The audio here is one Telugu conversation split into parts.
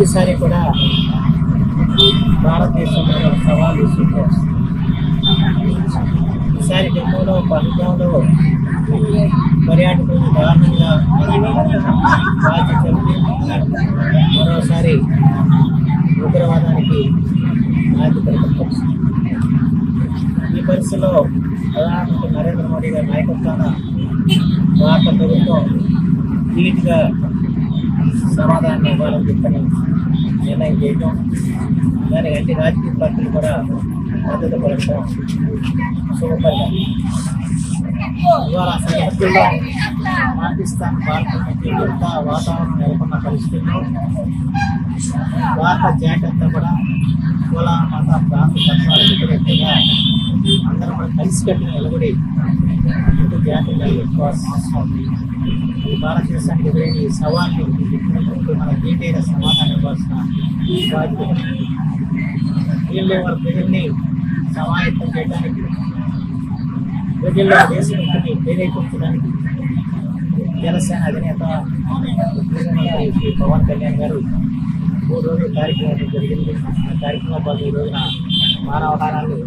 ప్రతిసారి కూడా భారతదేశంలో సవాలు స్వీకరిస్తుంది. ఈసారి జమ్మూలో పహల్గాంలో పర్యాటకులకు దారుణంగా రాజీ కలిపి మరోసారి ఉగ్రవాదానికి నాయకులు. ఈ పరిస్థితిలో ప్రధానమంత్రి నరేంద్ర మోడీ గారి నాయకత్వాన భారత ప్రభుత్వం ధీటుగా సమాధానం ఇవ్వాలని చెప్పని నిర్ణయం చేయడం, దానికి అన్ని రాజకీయ పార్టీలు కూడా మద్దతు పలకడం శుభపరిణామం. ఇవాళ సరిహద్దుల్లో పాకిస్తాన్ భారత మధ్య ఎంత వాతావరణం నెలకొన్న పరిస్థితుల్లో భారత జాతి అంతా కూడా కుల మత ప్రాంత తత్వాలకు వ్యతిరేకంగా అందరూ కూడా కలిసికట్టుగా నిలబడి జాతీయంగా ఎక్కువాల్సిన అవసరం ఉంది. ఈ భారతదేశానికి ఎదురైన ఈ సవాల్ని మన ధీటైన సమాధానం ఇవ్వాల్సిన బాధ్యత. వీళ్ళే వాళ్ళ ప్రజల్ని సమాయత్తం చేయడానికి, ప్రజల్లో దేశభక్తిని ప్రేరేపించడానికి జనసేన అధినేత శ్రీ పవన్ కళ్యాణ్ గారు 3 రోజుల కార్యక్రమం జరిగింది. ఆ కార్యక్రమం పాటు ఈ రోజున మానవహారాన్ని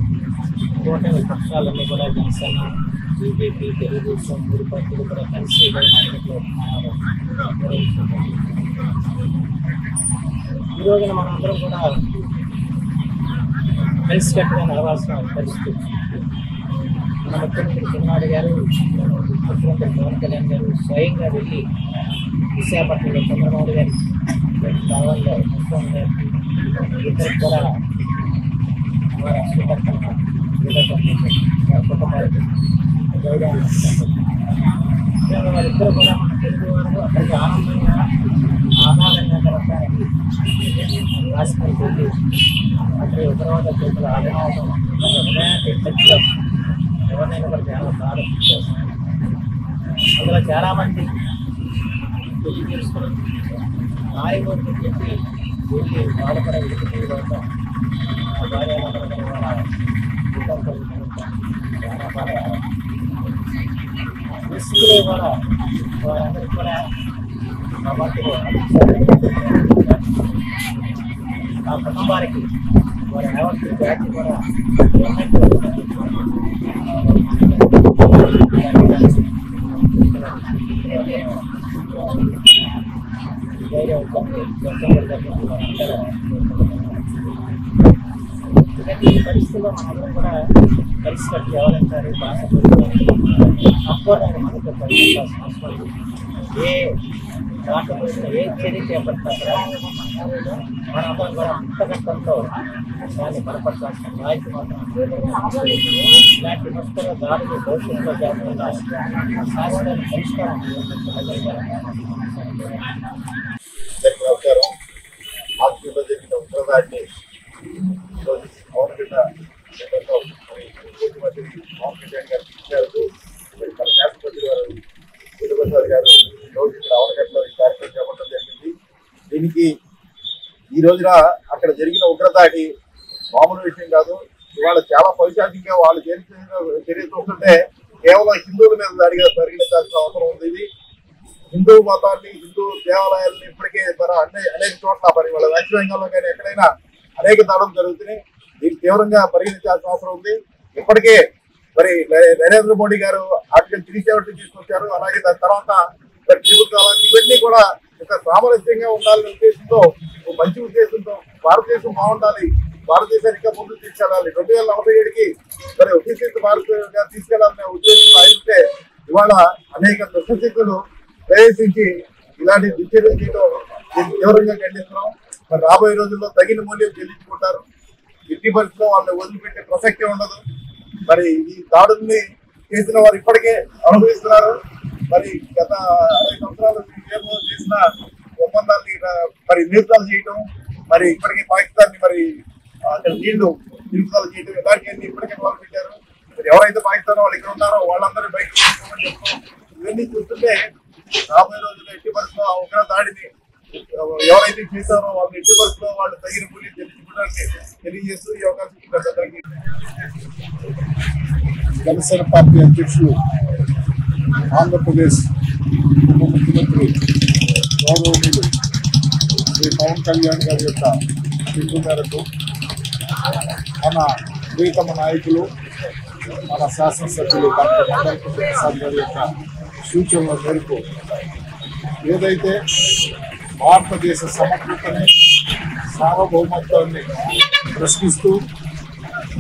కూటమి పక్షాలన్నీ కూడా జనసేన, బీజేపీ, తెలుగుదేశం 3 పార్టీలు కూడా కలిసి మార్కెట్లో నిర్వహిస్తున్నారు. ఈ రోజున మనందరం కూడా కలిసికట్టుగా నడవాల్సిన పరిస్థితి. మన ముఖ్యమంత్రి చంద్రబాబు గారు, ముఖ్యమంత్రి పవన్ కళ్యాణ్ గారు స్వయంగా వెళ్ళి విశాఖపట్నంలో చంద్రబాబు గారి కావాలో ముఖ్యం గారికి ఇద్దరికి కూడా వారి అశ్వపట్నం కుటుంబానికి గౌరవాన్ని వారిద్దరు కూడా మన తెలుగు వారు అక్కడికి ఆనందంగా ఆహ్లాదంగా జరగడానికి రాజకీయాలు వెళ్ళి అక్కడ ఉగ్రవాద చేతులు ఆదరవడం హృదయాన్ని ఖచ్చితంగా ఎవరినైనా కూడా చాలా బాధ చేస్తారు. అందులో చాలామంది పెళ్లి చేసుకుని నాయకుడిని చెప్పి వెళ్ళి బాధపడే విడిచి పడతాం. ఆ భార్య చాలా బాధ రిస్కులు కూడా వారందరికీ కూడా ఆ కుటుంబానికి వారి యావత్తు జాతి కూడా ఈ పరిస్థితుల్లో మనందరం కూడా కలిసికట్టు వ్యవహరించాలి. భాష అప్పటికి మనకు పరిగెత్తాల్సిన అవసరం లేదు. ఏ రాకపోయినా ఏ చర్య చేపట్టినా మనందరం కూడా ముక్తగట్టంతో దాన్ని బలపరచాల్సిన బాధ్యత మాత్రం ఇలాంటి ముఖ్యంగా దాడులు భవిష్యత్తులో జరగకుండా శాశ్వత పరిష్కారం హాస్పిటల్లో జరిగిన ఉగ్రదాడిని పవన్ కళ్యాణ్ పవన్ కళ్యాణ్ గారు ఇచ్చారు. మన శాసనసభ్యులు గారు వెలుగుసారి గారు రోజు అవనగట్లో ఈ కార్యక్రమం చేపట్టడం జరిగింది. దీనికి ఈ రోజున అక్కడ జరిగిన ఉగ్రదాడి మామూలు విషయం కాదు. ఇవాళ చాలా పైశాచికంగా వాళ్ళు చర్య చూస్తుంటే కేవలం హిందువుల మీద దాడిగా పరిగణించాల్సిన అవసరం ఉంది. ఇది హిందూ మతాన్ని, హిందూ దేవాలయాలను ఇప్పటికే అనేక చోట్ల మరి వాళ్ళ వెస్ట్ బెంగాల్లో కానీ ఎక్కడైనా అనేక దాడులు జరుగుతున్నాయి. దీన్ని తీవ్రంగా పరిగణించాల్సిన అవసరం ఉంది. ఇప్పటికే మరి నరేంద్ర మోడీ గారు ఆర్టికల్ 370 తీసుకొచ్చారు. అలాగే దాని తర్వాత మరి ప్రభుత్వాలు ఇవన్నీ కూడా ఒక సామరస్యంగా ఉండాలనే ఉద్దేశంతో, మంచి ఉద్దేశంతో భారతదేశం బాగుండాలి, భారతదేశాన్ని ఇంకా ముందుకు తీసుకెళ్ళాలి, 2047కి మరి వికసిత భారత్గా తీసుకెళ్లాలనే ఉద్దేశంతో అయితే ఇవాళ అనేక దుష్టశక్తులు ప్రవేశించి ఇలాంటి దుశ్చర్యలు చేయడం తీవ్రంగా ఖండిస్తున్నాం. మరి రాబోయే రోజుల్లో తగిన మూల్యం చెల్లించుకుంటారు. ఎట్టి పరిస్థితుల్లో వాళ్ళని వదిలిపెట్టే ప్రసక్తే ఉండదు. మరి ఈ దాడుల్ని చేసిన వారు ఇప్పటికే అనుభవిస్తున్నారు. మరి గత 60 సంవత్సరాలు చేసిన ఒప్పందాన్ని మరి నిలుపుదల చేయడం, మరి ఇప్పటికే పాకిస్తాన్ ని మరి అక్కడ నీళ్లు నిలుపుదల చేయడం ఇలాంటివన్నీ ఇప్పటికే మొదలు పెట్టారు. మరి ఎవరైతే పాకిస్తాన్ వాళ్ళు ఇక్కడ ఉన్నారో వాళ్ళందరూ బయటకు తీసుకోమని చెప్తాం. ఇవన్నీ చూస్తుంటే రాబోయే రోజుల్లో ఎట్టి పరిస్థితుల్లో ఉగ్ర దాడిని ఎవరైతే చేశారో వాళ్ళు ఎట్టి పరిస్థితుల్లో వాళ్ళు తగిన మూల్యం చెల్లించుకోవడానికి తెలియజేస్తూ ఈ అవకాశం ప్రజలందరికీ జనసేన పార్టీ అధ్యక్షులు ఆంధ్రప్రదేశ్ ఉప ముఖ్యమంత్రి గౌరవనీయులు శ్రీ పవన్ కళ్యాణ్ గారి యొక్క పిలుపు మేరకు మన ప్రీతమ నాయకులు మన శాసనసభ్యులు డాక్టర్ మండల్ ప్రసాద్ గారి యొక్క సూచనల మేరకు ఏదైతే భారతదేశ సమగ్రతని సార్వభౌమత్వాన్ని ప్రశ్నిస్తూ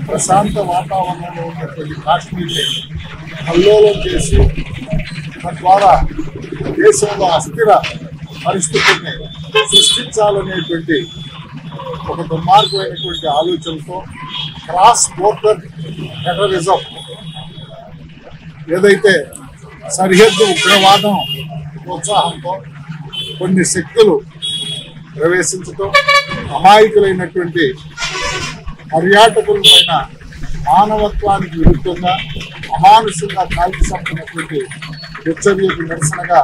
ప్రశాంత వాతావరణంలో ఉన్నటువంటి కాశ్మీర్ని కల్లోలం చేసి తద్వారా దేశంలో అస్థిర పరిస్థితుల్ని సృష్టించాలనేటువంటి ఒక దుర్మార్గమైనటువంటి ఆలోచనతో క్రాస్ బోర్డర్ టెర్రరిజం ఏదైతే సరిహద్దు ఉగ్రవాదం ప్రోత్సాహంతో కొన్ని శక్తులు ప్రవేశించడం అమాయకులైనటువంటి పర్యాటకుల పైన మానవత్వానికి విరుద్ధంగా అమానుషంగా కాల్చి చంపినటువంటి హెచ్చరికకు నిరసనగా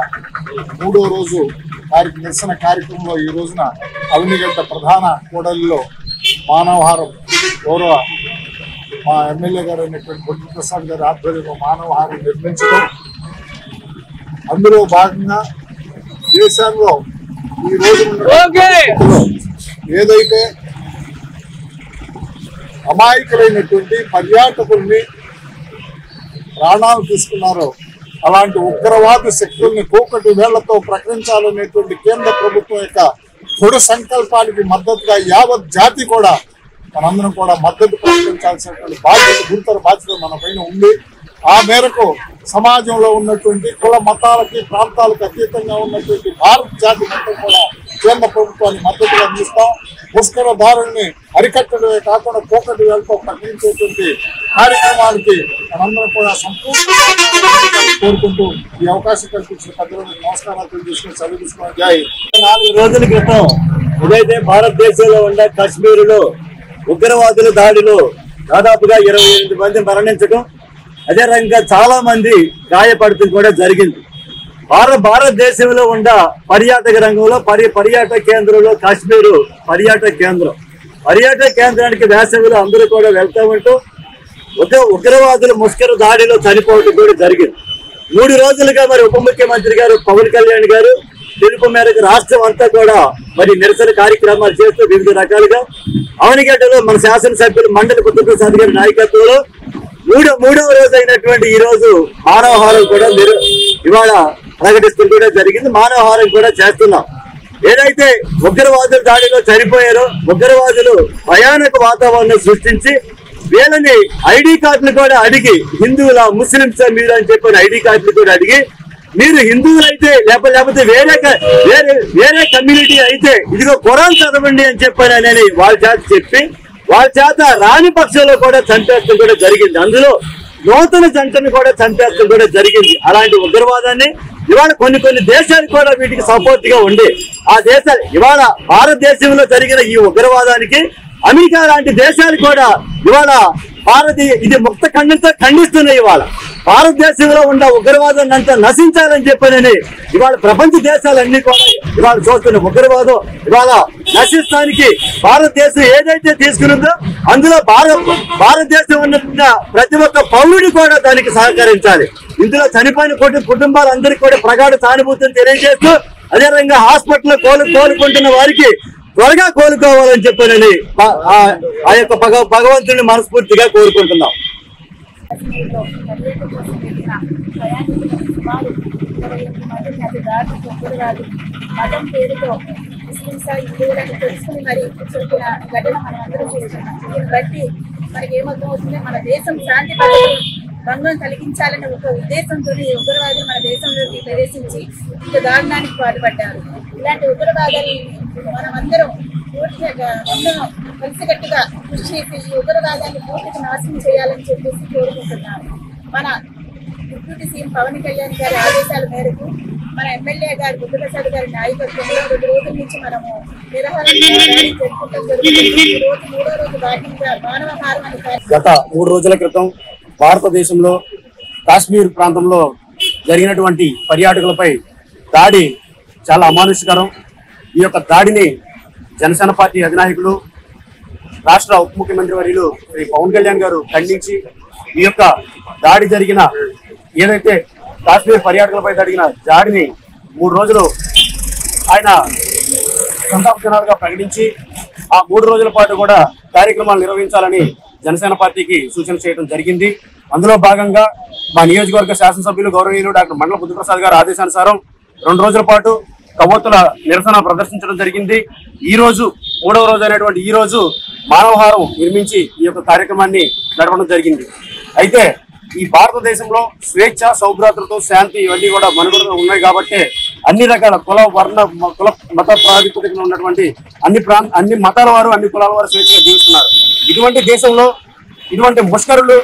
3వ రోజు నిరసన కార్యక్రమంలో ఈ రోజున అవినిగడ్డ ప్రధాన కూడలిలో మానవహారం గౌరవ మా ఎమ్మెల్యే గారు అయినటువంటి బొడ్డు ప్రసాద్ గారి ఆధ్వర్యంలో మానవహారం నిర్మించడం, అందులో భాగంగా దేశంలో ఈ రోజు ఏదైతే అమాయకులైనటువంటి పర్యాటకుల్ని ప్రాణాలు తీసుకున్నారో అలాంటి ఉగ్రవాద శక్తుల్ని కూకటి వేళ్లతో ప్రకటించాలనేటువంటి కేంద్ర ప్రభుత్వం యొక్క దృఢ సంకల్పానికి మద్దతుగా యావత్ జాతి కూడా మనందరం కూడా మద్దతు ప్రకటించాల్సినటువంటి గురుతర బాధ్యత మన పైన ఉంది. ఆ మేరకు సమాజంలో ఉన్నటువంటి కుల మతాలకి ప్రాంతాలకు అతీతంగా ఉన్నటువంటి భారత జాతి మొత్తం కూడా కేంద్ర ప్రభుత్వాన్ని మద్దతుగా అందిస్తాం. ముష్కరదారుల్ని అరికట్టడమే కాకుండా పోకటి వేలతో ప్రకటించేటువంటి కార్యక్రమానికి మనందరం కూడా సంపూర్ణంగా కోరుకుంటూ ఈ అవకాశం కల్పించిన పెద్దలకు నమస్కారాలు తెలియజేసుకుని సెలవు తీసుకున్నాం. జై. 4 రోజుల క్రితం ఏదైతే భారతదేశంలో ఉన్న కాశ్మీరులో ఉగ్రవాదుల దాడిలో దాదాపుగా 28 మంది మరణించడం, అదే రకంగా చాలా మంది గాయపడటం కూడా జరిగింది. భారతదేశంలో ఉన్న పర్యాటక రంగంలో పర్యాటక కేంద్రంలో కాశ్మీరు పర్యాటక కేంద్రానికి వేసవిలో అందరూ కూడా వెళ్తూ ఉంటూ ఉగ్రవాదుల ముష్కర దాడిలో చనిపోవడం కూడా జరిగింది. 3 రోజులుగా మరి ఉప ముఖ్యమంత్రి గారు పవన్ కళ్యాణ్ గారు పిలుపు మేరకు రాష్ట్రం అంతా కూడా మరి నిరసన కార్యక్రమాలు చేస్తూ వివిధ రకాలుగా అవనిగడ్డలో మన శాసనసభ్యులు మండలి బుద్ధ ప్రసాద్ గారి నాయకత్వంలో మూడవ రోజు అయినటువంటి ఈ రోజు మానవహారం కూడా ఇవాళ ప్రకటిస్తూ కూడా జరిగింది. మానవహారం కూడా చేస్తున్నాం. ఏదైతే ఉగ్రవాదుల దాడిలో చనిపోయారో ఉగ్రవాదులు భయానక వాతావరణం సృష్టించి వీళ్ళని ఐడి కార్డులు కూడా అడిగి హిందువుల ముస్లింస్ మీరు అని చెప్పిన ఐడి కార్డులు కూడా అడిగి మీరు హిందువులైతే లేకపోతే వేరే కమ్యూనిటీ అయితే ఇదిగో ఖురాన్ చదవండి అని చెప్పానని వాళ్ళ చేత చెప్పి వాళ్ళ చేత రాని పక్షంలో కూడా చంపేస్తూ కూడా జరిగింది. అందులో నూతన జంటను కూడా చంపేస్తూ కూడా జరిగింది. అలాంటి ఉగ్రవాదాన్ని ఇవాళ కొన్ని దేశాలు కూడా వీటికి సపోర్ట్ గా ఉండి ఆ దేశాలు ఇవాళ భారతదేశంలో జరిగిన ఈ ఉగ్రవాదానికి అమెరికా లాంటి దేశాలు కూడా ఇవాళ ఇది ముక్త ఖండంతో ఖండిస్తున్నాయి. ఇవాళ భారతదేశంలో ఉన్న ఉగ్రవాదాన్ని అంతా నశించాలని చెప్పనని ఇవాళ ప్రపంచ దేశాలన్నీ కూడా ఇవాళ చూస్తున్న ఉగ్రవాదం ఇవాళ నశిస్తానికి భారతదేశం ఏదైతే తీసుకున్నదో అందులో భారతదేశం ఉన్న ప్రతి ఒక్క పౌరుడు కూడా దానికి సహకరించాలి. ఇందులో చనిపోయిన కుటుంబాలందరికీ కూడా ప్రగాఢ సానుభూతిని తెలియజేస్తూ అదే రకంగా హాస్పిటల్లో కోలుకుంటున్న వారికి త్వరగా కోలుకోవాలని చెప్పానని ఆ యొక్క భగవంతుని మనస్ఫూర్తిగా కోరుకుంటున్నాం. మతం పేరుతో ముస్లింస్ హిందువులను తెలుసుకుని మరి చెప్పిన ఘటన మనం అందరం చూస్తున్నాం. దీన్ని బట్టి మనకి ఏమర్థం అవుతుంది, మన దేశం శాంతి భంగం కలిగించాలనే ఒక ఉద్దేశంతో ఉగ్రవాదులు మన దేశంలోకి ప్రవేశించి ఇంత దారుణానికి పాటుపడ్డారు. ఇలాంటి ఉగ్రవాదాన్ని మనమందరం పూర్తిగా అందరం కలిసికట్టుగా కృషి చేసి ఈ ఉగ్రవాదాన్ని పూర్తిగా నాశనం చేయాలని చెప్పేసి కోరుకుంటున్నాను. మన డిప్యూటీ సీఎం పవన్ కళ్యాణ్ గారి ఆదేశాల మేరకు మన ఎమ్మెల్యే గారి బుద్ధ ప్రసాద్ గారి నాయకత్వంలో 2 రోజుల నుంచి మనము నిరాహార జరుపుకోవడం జరుగుతుంది. ఈ రోజు 3వ రోజు భాగంగా మానవహారం అని గత 3 రోజుల క్రితం భారతదేశంలో కాశ్మీర్ ప్రాంతంలో జరిగినటువంటి పర్యాటకులపై దాడి చాలా అమానుషకరం. ఈ యొక్క దాడిని జనసేన పార్టీ అధినాయకులు రాష్ట్ర ఉప ముఖ్యమంత్రి వర్యులు శ్రీ పవన్ కళ్యాణ్ గారు ఖండించి ఈ యొక్క దాడి జరిగిన ఏదైతే కాశ్మీర్ పర్యాటకులపై జరిగిన దాడిని 3 రోజులు ఆయన సంతాప దినాలుగా ప్రకటించి ఆ 3 రోజుల పాటు కూడా కార్యక్రమాలు నిర్వహించాలని జనసేన పార్టీకి సూచన చేయడం జరిగింది. అందులో భాగంగా మా నియోజకవర్గ శాసనసభ్యులు గౌరవనీయులు డాక్టర్ మండల బుద్ధిప్రసాద్ గారి ఆదేశానుసారం 2 రోజుల పాటు కవ్వొత్తుల నిరసన ప్రదర్శించడం జరిగింది. ఈ రోజు 3వ రోజు అయినటువంటి ఈ రోజు మానవహారం నిర్మించి ఈ యొక్క కార్యక్రమాన్ని నడపడం జరిగింది. అయితే ఈ భారతదేశంలో స్వేచ్ఛ, సౌభ్రాతృత్వం, శాంతి ఇవన్నీ కూడా మనుగడలో ఉన్నాయి కాబట్టి అన్ని రకాల కుల మత ప్రాతిపదికన ఉన్నటువంటి అన్ని మతాల వారు, అన్ని కులాల వారు స్వేచ్ఛగా జీవిస్తున్నారు. ఇటువంటి దేశంలో ఇటువంటి ముష్కరులు,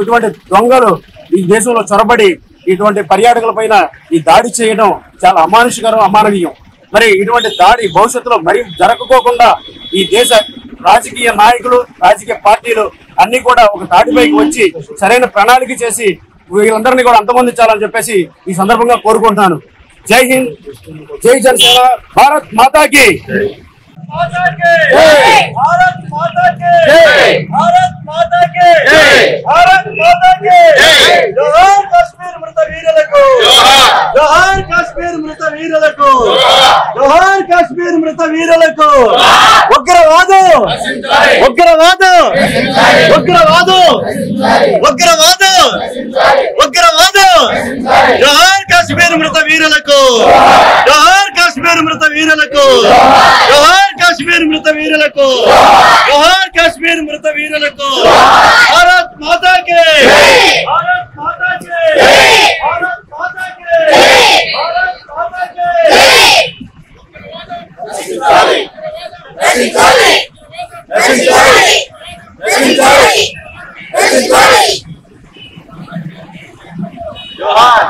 ఇటువంటి దొంగలు ఈ దేశంలో చొరబడి ఇటువంటి పర్యాటకుల పైన ఈ దాడి చేయడం చాలా అమానుషికరం, అమానవీయం. మరి ఇటువంటి దాడి భవిష్యత్తులో మరి జరగకోకుండా ఈ దేశ రాజకీయ నాయకులు, రాజకీయ పార్టీలు అన్ని కూడా ఒక తాటిపైకి వచ్చి సరైన ప్రణాళిక చేసి వీళ్ళందరినీ కూడా అంతమొందించాలని చెప్పేసి ఈ సందర్భంగా కోరుకుంటున్నాను. జై హింద్, జై జనసేన, భారత్ మాతాకి भारत माता के भारत माता के भारत माता के जोहार काश्मीर मृत वीरुలకు जोहार काश्मीर मृत वीरुలకు जोहार काश्मीर मृत वीरुలకు ఉగ్రవాదం ఉగ్రవాదం ఉగ్రవాదం ఉగ్రవాదం ఉగ్రవాదం जोहार काश्मीर मृत वीरुలకు जोहार काश्मीर मृत वीरुలకు जोहार काश्मीर मृत वीरुలకు जोहार काश्मीर मृत वीरुలకు भारत माता के भारत माता के भारत माता के भारत माता के नशिंचाली नशिंचाली नशिंचाली नशिंचाली नशिंचाली जोहार